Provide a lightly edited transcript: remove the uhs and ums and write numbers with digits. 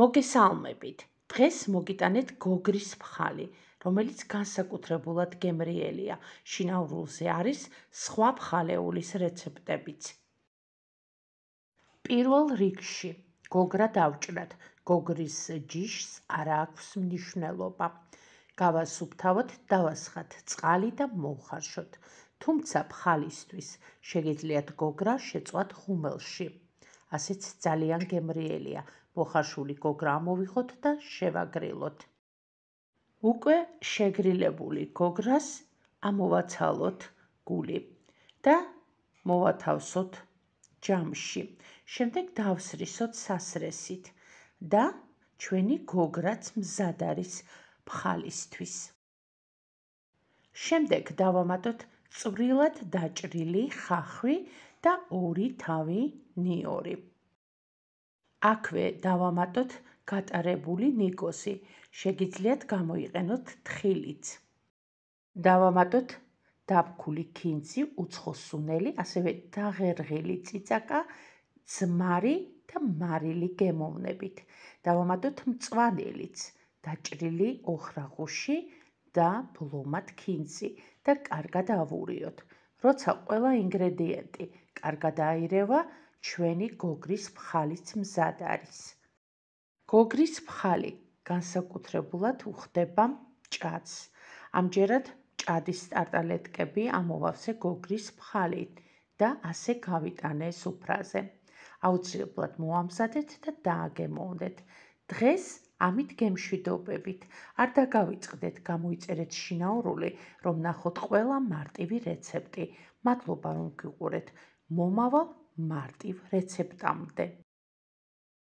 მოგესალმებით. დღეს მოგიტანეთ გოგრის ფხალი, რომელიც განსაკუთრებულად გემრიელია. შინაურულზე არის სხვა ფხალეულის რეცეპტებიც. პირველ რიგში გოგრა დავჭრათ. გოგრის ჯიშს არ აქვს მნიშვნელობა. გავასუფთავოთ, დავასხათ წყალი და მოვხარშოთ. თუმცა ფხალისთვის შეგიძლიათ გოგრა შეწვათ ღუმელში. ასეც ძალიან გემრიელია. მოხარშული გოგრა ამოვიღოთ და შევაგრილოთ. უკვე შეგრილებული გოგრას ამოვაცალოთ გული და მოვათავსოთ ჯამში. შემდეგ დავსრისოთ სასრესით და ჩვენი გოგრაც მზად არის ფხალისთვის. შემდეგ დავამატოთ წვრილად დაჭრილი ხახვი და 2 თავი ნიორი. აქვე დავამატოთ გატარებული ნიკოსი, შეგიძლიათ გამოიყენოთ თხილიც. დავამატოთ დაბქული ქინძი, უცხოსუნელი, ასევე დაღერღილი წიწაკა, ძმარი და მარილი გემოვნებით. დავამატოთ მწვანილიც, დაჭრილი ოხრაღუში და ბლომად ქინძი და კარგად ავურიოთ. როცა ყველა ინგრედიენტი კარგად აირევა, ჩვენი გოგრის ფხალიც მზად არის. გოგრის ფხალი განსაკუთრებულად უხდება ჭადს. ამჯერად ჭადის ტარტალეტკები ამოვავსე გოგრის ფხალით და ასე გავიტანე სუფრაზე. აუცილებლად მოამზადეთ და დააგემოვნეთ. დღეს ამით გემშვიდობებით. არ დაგავიწყდეთ, გამოიწერეთ შინაურული, რომ ნახოთ ყველა მარტივი რეცეპტი. მადლობა, რომ გიყურეთ. მომავალ მარტივ რეცეპტამდე.